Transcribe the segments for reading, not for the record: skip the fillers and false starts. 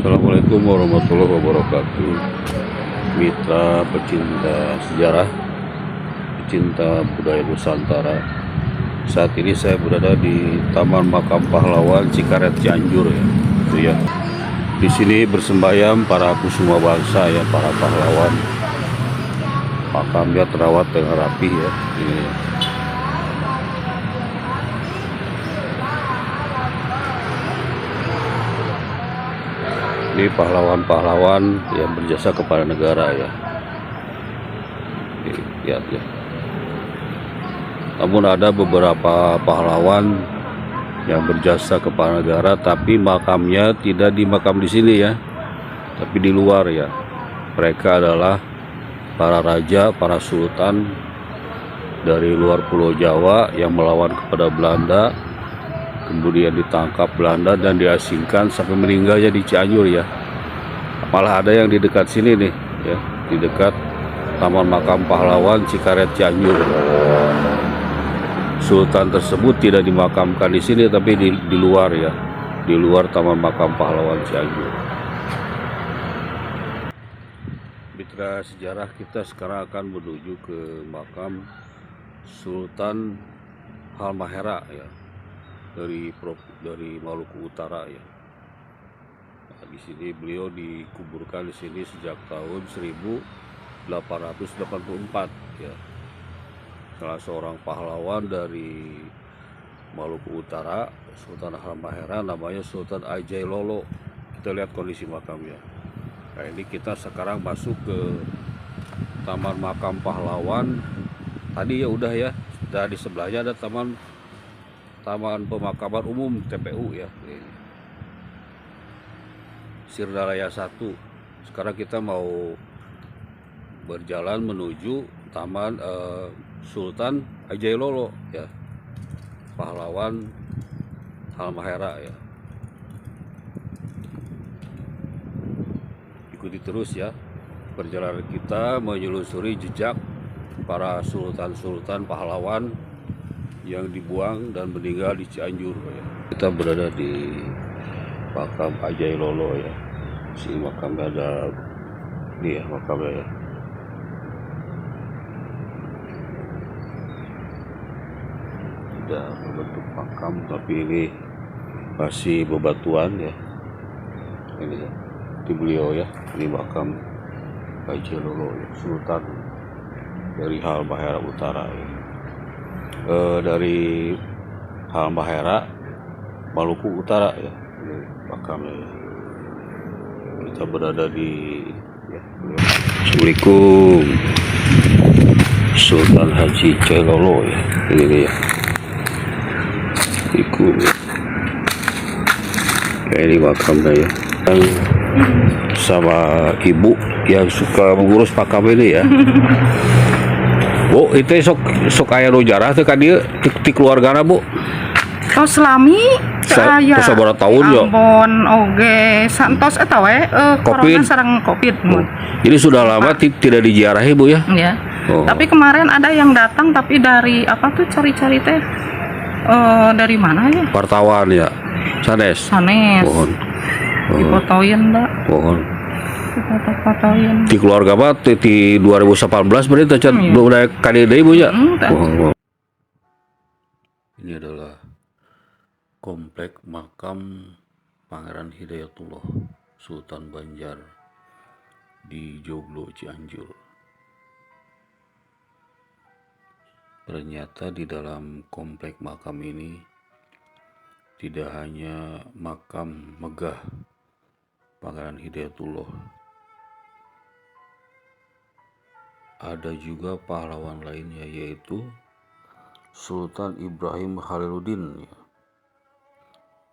Assalamualaikum warahmatullahi wabarakatuh. Mitra pecinta sejarah, pecinta budaya Nusantara. Saat ini saya berada di Taman Makam Pahlawan Cikaret Cianjur ya. Itu ya. Di sini bersembayam para kusuma bangsa ya, para pahlawan. Makamnya terawat dengan rapi ya. Ini ya. Ini pahlawan-pahlawan yang berjasa kepada negara ya. Lihat ya. Namun ada beberapa pahlawan yang berjasa kepada negara, tapi makamnya tidak di makam di sini ya, tapi di luar ya. Mereka adalah para raja, para sultan dari luar Pulau Jawa yang melawan kepada Belanda. Kemudian ditangkap Belanda dan diasingkan sampai meninggalnya di Cianjur ya. Malah ada yang di dekat sini nih ya, di dekat Taman Makam Pahlawan Cikaret Cianjur. Sultan tersebut tidak dimakamkan di sini tapi di luar ya, di luar Taman Makam Pahlawan Cianjur. Mitra sejarah, kita sekarang akan menuju ke makam Sultan Halmahera ya, dari Maluku Utara ya. Nah, di sini beliau dikuburkan di sini sejak tahun 1884 ya. Salah seorang pahlawan dari Maluku Utara, Sultan Halmahera, namanya Sultan Ajay Lolo. Kita lihat kondisi makamnya. Nah, ini kita sekarang masuk ke Taman Makam Pahlawan. Tadi ya udah ya, di sebelahnya ada Taman Pemakaman Umum TPU ya, Sirdalaya 1. Sekarang kita mau berjalan menuju Taman Sultan Ajay Lolo ya, pahlawan Halmahera ya. Ikuti terus ya perjalanan kita menyelusuri jejak para sultan-sultan pahlawan yang dibuang dan meninggal di Cianjur ya. Kita berada di makam Ajay Lolo ya. Si makamnya ada ini ya, makamnya ya. Tidak berbentuk makam tapi ini masih bebatuan ya. Ini ya, di beliau ya. Ini makam Ajay Lolo ya, Sultan dari Halmahera Utara ya. Dari Halmahera Maluku Utara ya, ini makamnya ya. Kita berada di ya, Assalamualaikum, Sultan Haji Ajay Lolo ya, ini ya. Ikut ya, ini makamnya ya. Yang sama ibu yang suka mengurus makam ini ya. Bu, itu sok aya nu jarah teh ka dieu ti keluargana, Bu. Tos lami aya. Tos sabaraha taun ya? Ampun, oge santos eta we corona sareng Covid. Oh. Jadi sudah lama tidak diziarahi, Bu ya? Iya. Oh. Tapi kemarin ada yang datang tapi dari apa tuh cari-cari teh dari mana ya? Wartawan ya. Sanes. Pohon. Difotoin, Mbak. Pohon. Foto-fotoin. Di keluarga mah di 2018 berarti teh udah kali deui Bu ya. Oh. Ini adalah komplek makam Pangeran Hidayatullah Sultan Banjar di Joglo Cianjur. Ternyata di dalam komplek makam ini tidak hanya makam megah Pangeran Hidayatullah, ada juga pahlawan lainnya yaitu Sultan Ibrahim Khaliluddin ya.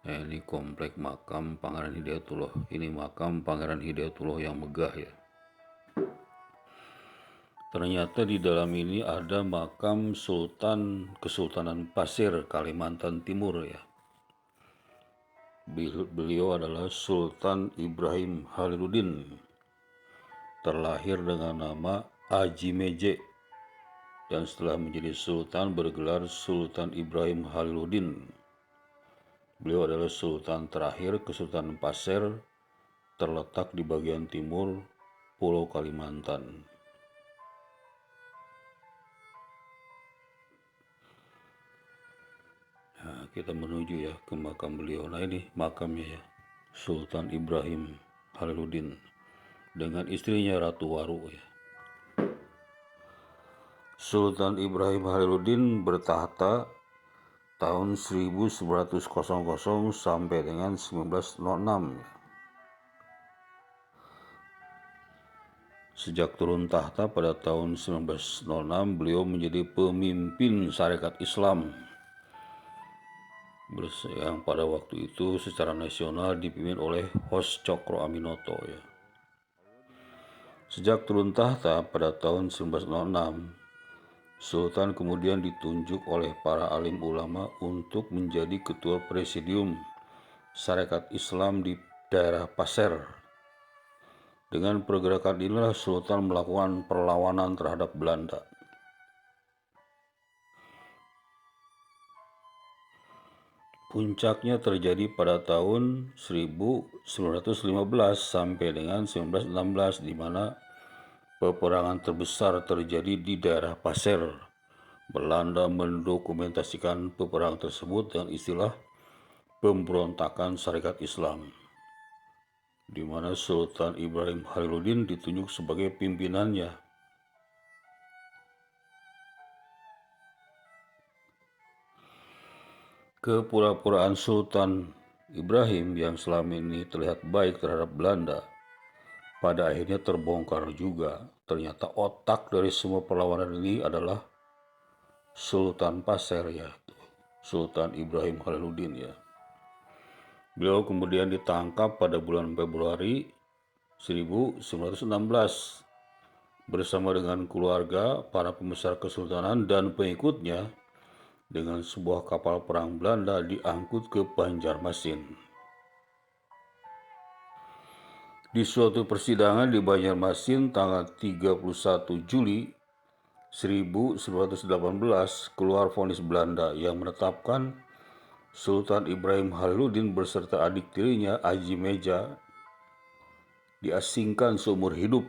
Nah, ini komplek makam Pangeran Hidayatullah. Ini makam Pangeran Hidayatullah yang megah ya. Ternyata di dalam ini ada makam Sultan Kesultanan Pasir, Kalimantan Timur ya. Beliau adalah Sultan Ibrahim Khaliluddin. Terlahir dengan nama Aji Meje dan setelah menjadi sultan bergelar Sultan Ibrahim Khaliluddin. Beliau adalah sultan terakhir Kesultanan Pasir terletak di bagian timur Pulau Kalimantan. Nah, kita menuju ya ke makam beliau. Nah, ini makamnya ya, Sultan Ibrahim Haliluddin dengan istrinya Ratu Waru ya. Sultan Ibrahim Haliluddin bertahta tahun 1900 sampai dengan 1906 ya. Sejak turun tahta pada tahun 1906, beliau menjadi pemimpin Syarikat Islam yang pada waktu itu secara nasional dipimpin oleh Hos Cokro Aminoto ya. Sejak turun tahta pada tahun 1906, Sultan kemudian ditunjuk oleh para alim ulama untuk menjadi ketua presidium Syarikat Islam di daerah Pasir. Dengan pergerakan inilah Sultan melakukan perlawanan terhadap Belanda. Puncaknya terjadi pada tahun 1915 sampai dengan 1916, di mana peperangan terbesar terjadi di daerah Pasir. Belanda mendokumentasikan peperangan tersebut dengan istilah pemberontakan Syarikat Islam, di mana Sultan Ibrahim Haliluddin ditunjuk sebagai pimpinannya. Kepura-puraan Sultan Ibrahim yang selama ini terlihat baik terhadap Belanda pada akhirnya terbongkar juga. Ternyata otak dari semua perlawanan ini adalah Sultan Pasir ya, Sultan Ibrahim Haliluddin ya. Beliau kemudian ditangkap pada bulan Februari 1916 bersama dengan keluarga, para pembesar kesultanan dan pengikutnya dengan sebuah kapal perang Belanda diangkut ke Banjarmasin. Di suatu persidangan di Banjarmasin tanggal 31 Juli 1918 keluar vonis Belanda yang menetapkan Sultan Ibrahim Haliluddin beserta adik tirinya Aji Meja diasingkan seumur hidup.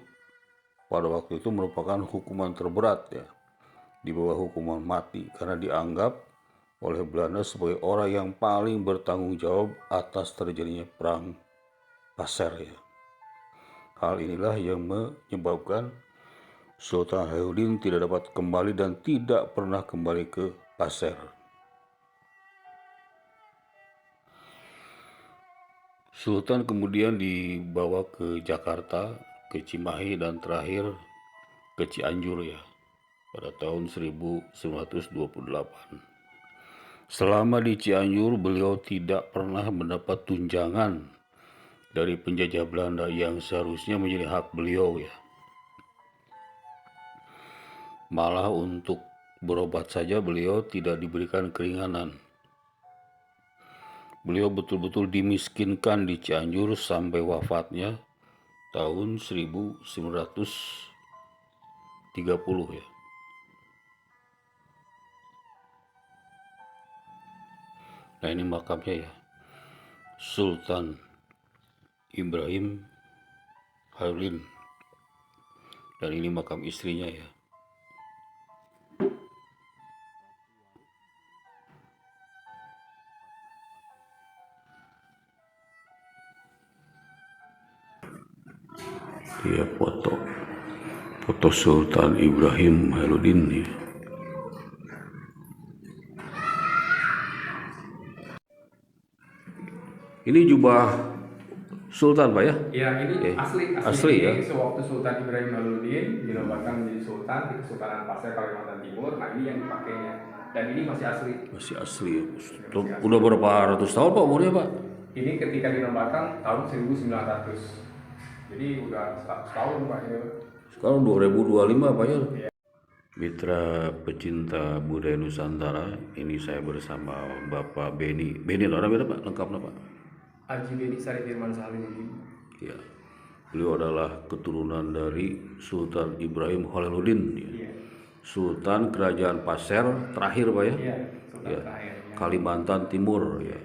Pada waktu itu merupakan hukuman terberat ya, di bawah hukuman mati, karena dianggap oleh Belanda sebagai orang yang paling bertanggung jawab atas terjadinya perang Pasir ya. Hal inilah yang menyebabkan Sultan Haliluddin tidak dapat kembali dan tidak pernah kembali ke Pasir. Sultan kemudian dibawa ke Jakarta, ke Cimahi, dan terakhir ke Cianjur ya, pada tahun 1928. Selama di Cianjur, beliau tidak pernah mendapat tunjangan dari penjajah Belanda yang seharusnya menjadi hak beliau ya. Malah untuk berobat saja beliau tidak diberikan keringanan. Beliau betul-betul dimiskinkan di Cianjur sampai wafatnya tahun 1930 ya. Nah, ini makamnya ya, Sultan Ibrahim Haliluddin, dan ini makam istrinya ya. Dia foto Sultan Ibrahim Haliluddin ya. Ini jubah Sultan Pak ya? Ya, ini asli ya. Ini sewaktu Sultan Ibrahim Haliluddin dinobatkan menjadi Sultan di Kesultanan Pasir, Kalimantan Timur. Nah, ini yang dipakainya, dan ini masih asli. Masih asli ya. Udah berapa ratus tahun Pak umurnya Pak? Ini ketika dinobatkan tahun 1900. Jadi udah 100 tahun Pak ini. Sekarang 2025 Pak ya. Mitra pecinta budaya Nusantara, ini saya bersama Bapak Beni. Beni lah namanya Pak, lengkapnya Pak? Haji Beni Sari Firman Salihuddin. Ya, beliau adalah keturunan dari Sultan Ibrahim Haliluddin ya. Ya. Sultan Kerajaan Pasir terakhir Pak ya? Iya, Sultan Ya. terakhir. Ya. Kalimantan Timur ya.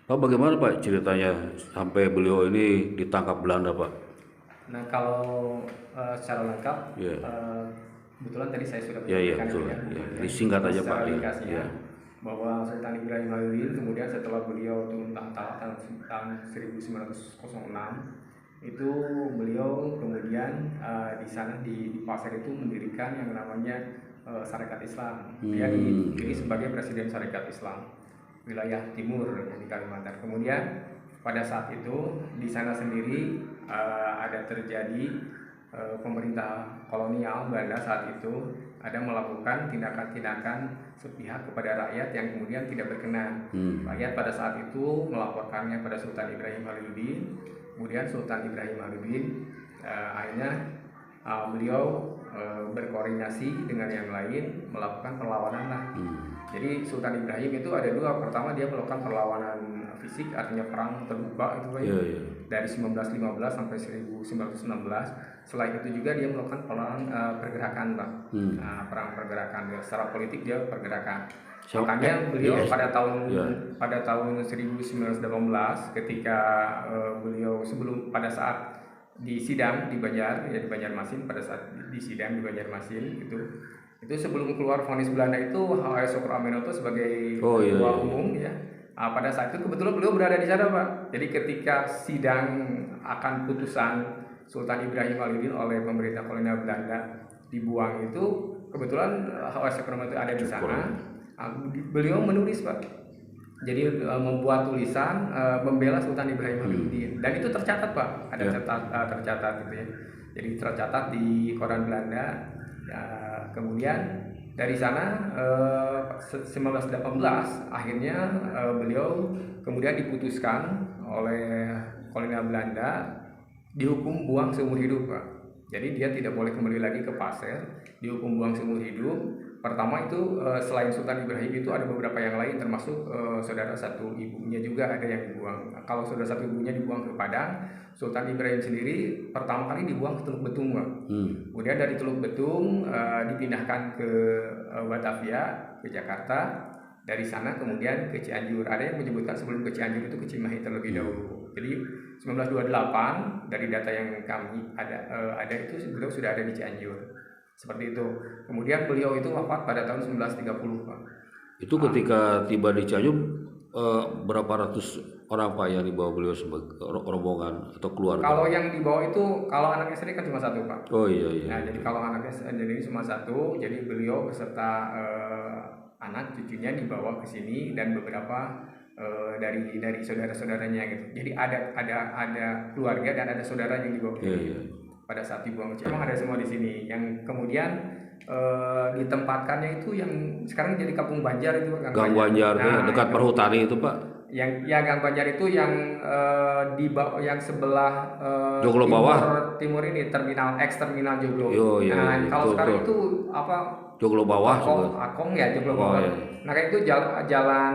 Pak, bagaimana Pak ceritanya sampai beliau ini ditangkap Belanda Pak? Nah kalau secara lengkap, Ya, kebetulan tadi saya sudah ya, ya menyampaikan betul. itu ya, Ya, bukunya. disingkat aja Pak. Secara Ya, ringkasnya, ya. bahwa Sultan Ibrahim Halil kemudian setelah beliau turun tahta tahun 1906, itu beliau kemudian di sana di Pasir itu mendirikan yang namanya Sarekat Islam. Dia dipilih sebagai Presiden Sarekat Islam wilayah timur di Kalimantan. Kemudian pada saat itu di sana sendiri ada terjadi pemerintah kolonial Belanda saat itu ada melakukan tindakan-tindakan sepihak kepada rakyat yang kemudian tidak berkenan. Rakyat pada saat itu melaporkannya pada Sultan Ibrahim Haliludin. Kemudian Sultan Ibrahim Haliludin akhirnya beliau berkoordinasi dengan yang lain melakukan perlawanan lah. Jadi Sultan Ibrahim itu ada dua. Pertama dia melakukan perlawanan fisik, artinya perang terbuka itu Pak. Dari 1915 sampai 1916. Selain itu juga dia melakukan perang pergerakan Pak. Perang pergerakan secara politik dia pergerakan. Makanya beliau pada tahun 1918 ketika beliau pada saat di sidang di Banjarmasin, pada saat di sidang di Banjarmasin itu sebelum keluar vonis Belanda itu H.W. Sukramenoto sebagai ketua umum ya. Pada saat itu kebetulan beliau berada di sana Pak. Jadi ketika sidang akan putusan Sultan Ibrahim Haliludin oleh pemerintah kolonial Belanda dibuang itu, kebetulan H.W. Sukramenoto ada di sana. Beliau menulis Pak. Jadi membuat tulisan membela Sultan Ibrahim Haliludin, dan itu tercatat Pak, ada tercatat gitu ya. Jadi tercatat di koran Belanda. Kemudian dari sana 1918 akhirnya beliau kemudian diputuskan oleh kolonial Belanda dihukum buang seumur hidup Pak. Jadi dia tidak boleh kembali lagi ke Pasir, dihukum buang seumur hidup. Pertama itu selain Sultan Ibrahim itu ada beberapa yang lain, termasuk saudara satu ibunya juga ada yang dibuang. Kalau saudara satu ibunya dibuang ke Padang, Sultan Ibrahim sendiri pertama kali dibuang ke Teluk Betung Pak. Kemudian dari Teluk Betung dipindahkan ke Batavia, ke Jakarta. Dari sana kemudian ke Cianjur. Ada yang menyebutkan sebelum ke Cianjur itu ke Cimahi terlebih dahulu. Jadi 1928 dari data yang kami ada itu beliau sudah ada di Cianjur. Seperti itu. Kemudian beliau itu wafat pada tahun 1930 Pak. Itu ketika tiba di Cianjur berapa ratus orang Pak yang dibawa beliau sebagai rombongan atau keluarga? Kalau yang dibawa itu, kalau anaknya sendiri kan cuma satu Pak. Oh iya. Nah, jadi kalau anaknya sendiri cuma satu, jadi beliau beserta anak cucunya dibawa ke sini dan beberapa dari saudara-saudaranya gitu. Jadi ada keluarga dan ada saudara yang dibawa ke sini. Pada saat dibuang ke Cianjur, memang ada semua di sini. Yang kemudian ditempatkannya itu yang sekarang jadi Kampung Banjar itu Gang Banjar, dekat Perhutani itu Pak. Yang Gang Banjar itu yang di yang sebelah Joglo bawah timur ini terminal Joglo. Kalau sekarang itu apa? Joglo bawah. Akong ya Joglo bawah. Nah kayak itu jalan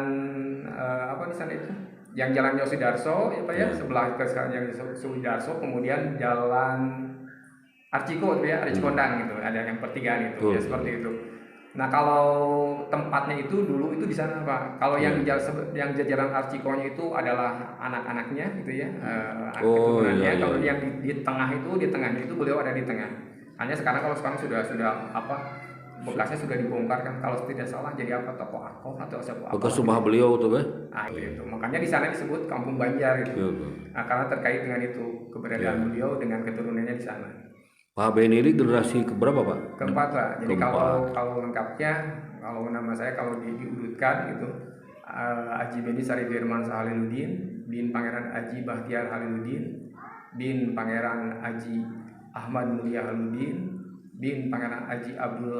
apa di sana itu? Yang jalan Yosudarso ya Pak ya, sebelah ke sekarang yang Yosudarso, kemudian jalan Arciko itu ya, ada Cikondang gitu, ada yang pertigaan itu ya seperti itu. Nah kalau tempatnya itu dulu itu di sana Pak. Kalau yang jajaran Arcikonya itu adalah anak-anaknya gitu ya, keturunannya. Kalau yang di tengah itu, di tengahnya itu beliau ada di tengah. Hanya sekarang sudah apa bekasnya sudah dibongkar kan, kalau tidak salah jadi apa, toko Akoh atau siapa? Bekas rumah beliau tuh Pak. Itu makanya di sana disebut Kampung Banjar gitu. Nah karena terkait dengan itu keberadaan beliau dengan keturunannya di sana. Pak Beni ini generasi keberapa Pak? Keempat Pak. Jadi kalau lengkapnya, kalau nama saya kalau diurutkan gitu, Haji Beni Sarif Firman Haliludin, bin Pangeran Haji Bahtiar Haliludin, bin Pangeran Haji Ahmad Mulia Haliludin, bin Pangeran Haji Abdul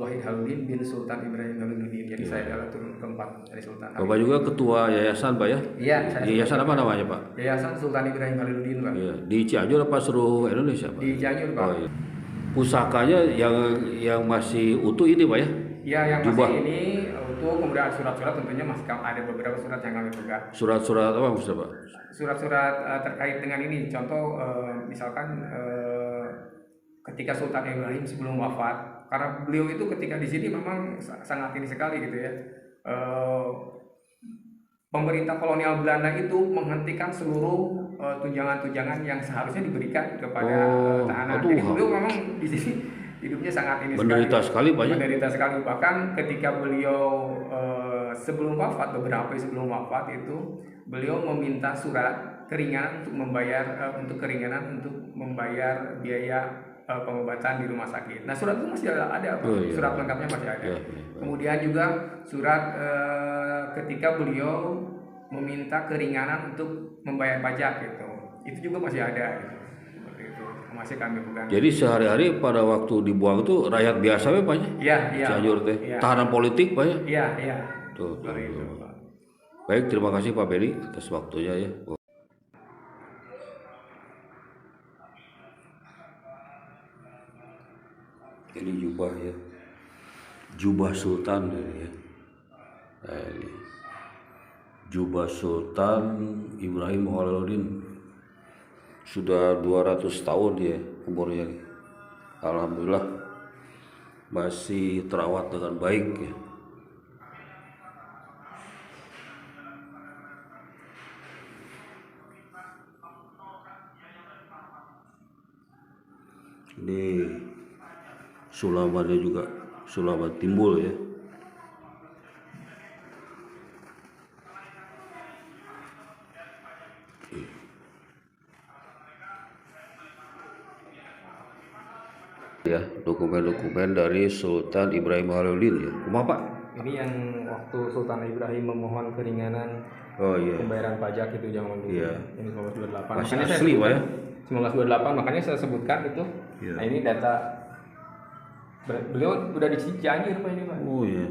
Wahid Haliludin, bin Sultan Ibrahim Haliludin. Jadi saya adalah turun keempat dari Sultan. Bapak juga ketua yayasan Pak ya? Iya. Yayasan apa namanya Pak? Yayasan Sultan Ibrahim Haliludin Pak. Iya. Di Cianjur apa seluruh Indonesia Pak? Di Cianjur Pak. Iya. Pusakanya yang masih utuh ini Pak ya? Iya, yang masih ini utuh. Kemudian surat-surat tentunya masih ada beberapa surat yang kami pegang. Surat-surat apa maksudnya Pak? Surat-surat terkait dengan ini. Contoh misalkan ketika Sultan Ibrahim sebelum wafat, karena beliau itu ketika di sini memang sangat ini sekali gitu ya. pemerintah kolonial Belanda itu menghentikan seluruh tunjangan-tunjangan yang seharusnya diberikan kepada tahanan. aduh, Jadi beliau memang di sini hidupnya sangat ini menderita sekali Pak ya. menderita sekali. Bahkan ketika beliau sebelum wafat, beberapa hari sebelum wafat itu beliau meminta surat keringanan untuk membayar biaya pengobatan di rumah sakit. Nah, surat itu masih ada Pak. Oh, iya. Surat lengkapnya masih ada. Iya. Kemudian juga surat ketika beliau meminta keringanan untuk membayar pajak gitu. Itu juga masih ada gitu. Seperti itu. Masih kami pegang. Jadi sehari-hari pada waktu dibuang itu rakyat biasa ya Pak ya? Iya. Cianjur teh. Iya. Tahanan politik Pak ya? Iya. Tuh. Seperti itu, Pak. Baik, terima kasih Pak Beri atas waktunya ya. Ini jubah ya, jubah Sultan ya. Nah, ini jubah Sultan Ibrahim Jalaluddin, sudah 200 tahun ya umurnya. Alhamdulillah masih terawat dengan baik ya. Ini sulamannya juga sulaman timbul ya. Ya, dokumen-dokumen dari Sultan Ibrahim Jalaluddin ya. Kumaha Pak? Ini yang waktu Sultan Ibrahim memohon keringanan Oh iya. pembayaran pajak itu zaman dulu. Iya. Ini 1928. Masih Makanya saya asli Pak ya? 1928, makanya saya sebutkan itu. Iya. Nah, ini data beliau udah di Cianjur Pak ini Pak. Oh iya.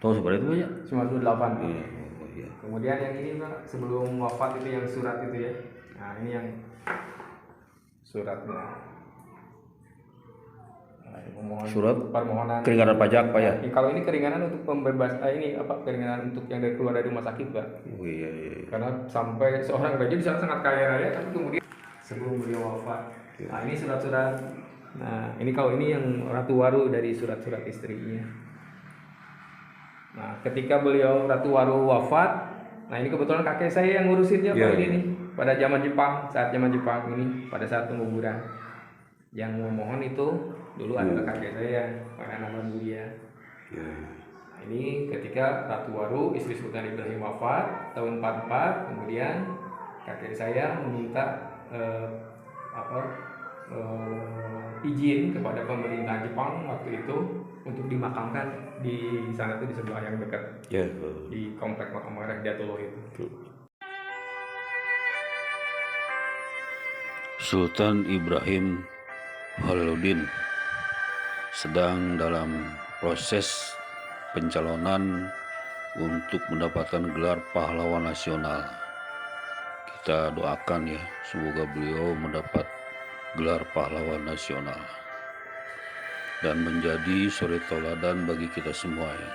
Tahu seperti itu Pak ya? 1928. Iya. Oh iya. Kemudian yang ini Pak, sebelum wafat itu yang surat itu ya. Nah, ini yang suratnya. Nah, memohon Surat permohonan keringanan pajak Pak ya? Kalau ini keringanan untuk ini apa, keringanan untuk yang keluar dari rumah sakit Pak. Oh iya. Karena sampai seorang raja bisa sangat kaya raya, tapi kemudian sebelum beliau wafat. Nah, ini surat-surat. Nah, ini kalau ini yang Ratu Waru dari surat-surat istrinya. Nah, ketika beliau Ratu Waru wafat, nah ini kebetulan kakek saya yang ngurusinnya Pak ini nih. Pada zaman Jepang, saat zaman Jepang ini, pada saat penguburan. Yang memohon itu dulu adalah kakek saya, Pak Nama Mulia. Nah, ini ketika Ratu Waru, istri Sultan Ibrahim wafat tahun 44, kemudian kakek saya meminta izin kepada pemerintah Jepang waktu itu untuk dimakamkan di sana tuh, di sebelah yang dekat di komplek makam Jatiluhur itu. Sultan Ibrahim Jalaluddin sedang dalam proses pencalonan untuk mendapatkan gelar pahlawan nasional. Kita doakan ya, semoga beliau mendapat gelar pahlawan nasional dan menjadi suri tauladan bagi kita semua ya.